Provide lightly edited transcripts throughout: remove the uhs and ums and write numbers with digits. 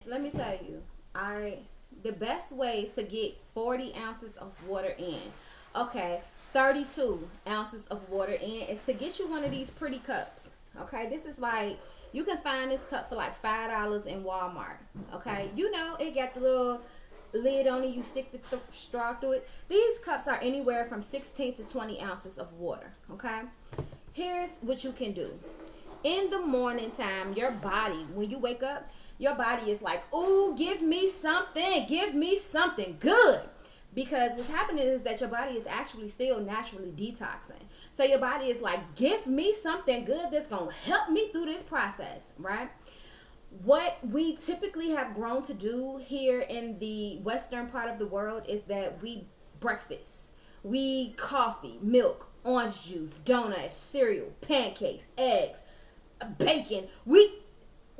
Let me tell you, the best way to get 40 ounces of water in, okay, 32 ounces of water in, is to get you one of these pretty cups. Okay, this is like, you can find this cup for like $5 in Walmart. Okay, you know, it got the little lid on it, you stick the straw through it. These cups are anywhere from 16 to 20 ounces of water. Okay, here's what you can do. In the morning time, your body, when you wake up, your body is like, ooh, give me something good. Because what's happening is that your body is actually still naturally detoxing. So your body is like, give me something good that's going to help me through this process, right? What we typically have grown to do here in the western part of the world is that we breakfast, we coffee, milk, orange juice, donuts, cereal, pancakes, eggs, bacon.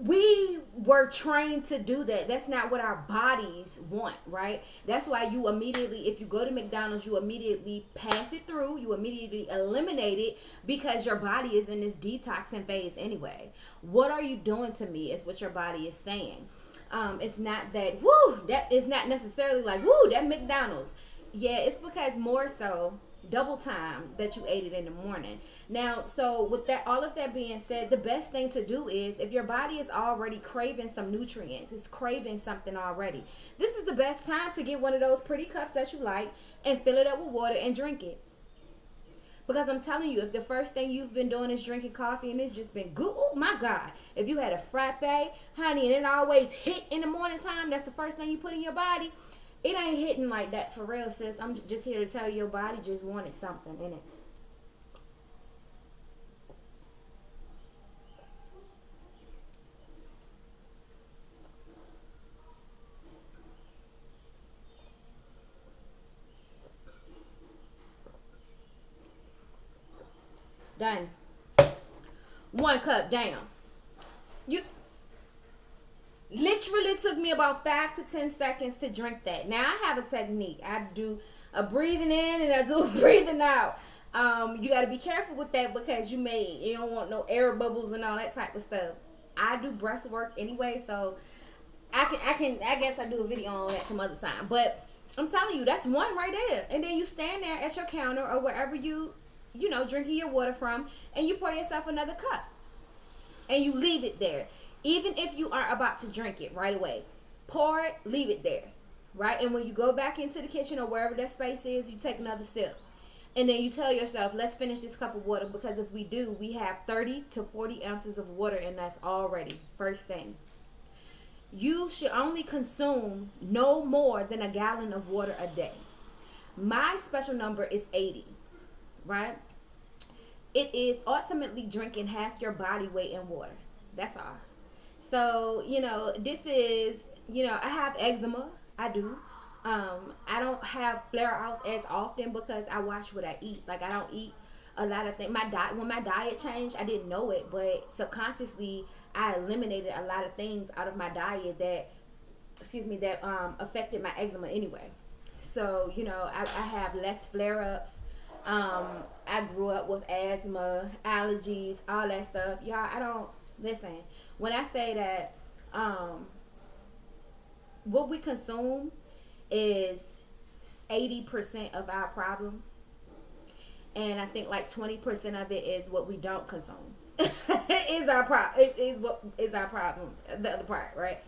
We were trained to do that. That's not what our bodies want, right? That's why you immediately, if you go to McDonald's, you immediately pass it through, you immediately eliminate it, because your body is in this detoxing phase anyway. What are you doing to me is what your body is saying. It's not that, woo, that is not necessarily like, woo, that McDonald's. Yeah, it's because more so double time that you ate it in the morning. Now, so with that, all of that being said, the best thing to do is, if your body is already craving some nutrients, it's craving something already, this is the best time to get one of those pretty cups that you like and fill it up with water and drink it. Because I'm telling you, if the first thing you've been doing is drinking coffee and it's just been good, oh my God, if you had a frappe, honey, and it always hit in the morning time, that's the first thing you put in your body, it ain't hitting like that for real, sis. I'm just here to tell you, your body just wanted something in it. Done. One cup down. You literally took me about 5 to 10 seconds to drink that. Now I have a technique. I do a breathing in and I do a breathing out. You got to be careful with that, because you don't want no air bubbles and all that type of stuff. I do breath work anyway, so I guess I do a video on that some other time. But I'm telling you, that's one right there. And then you stand there at your counter or wherever you know, drinking your water from, and you pour yourself another cup and you leave it there. Even if you aren't about to drink it right away, pour it, leave it there, right? And when you go back into the kitchen or wherever that space is, you take another sip. And then you tell yourself, let's finish this cup of water, because if we do, we have 30 to 40 ounces of water in us already. First thing. You should only consume no more than a gallon of water a day. My special number is 80, right? It is ultimately drinking half your body weight in water. That's all. So, you know, this is, you know, I have eczema. I do. I don't have flare outs as often because I watch what I eat. Like, I don't eat a lot of things. When my diet changed, I didn't know it, but subconsciously I eliminated a lot of things out of my diet that, affected my eczema anyway. So, you know, I have less flare ups. I grew up with asthma, allergies, all that stuff. Y'all, I don't listen. When I say that, what we consume is 80% of our problem, and I think like 20% of it is what we don't consume. Is our problem? It is what is our problem? The other part, right?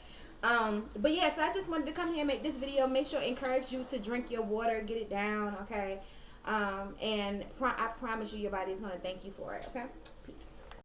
But yeah, so I just wanted to come here and make this video. Make sure I encourage you to drink your water, get it down, okay? And I promise you, your body is going to thank you for it, okay? Peace.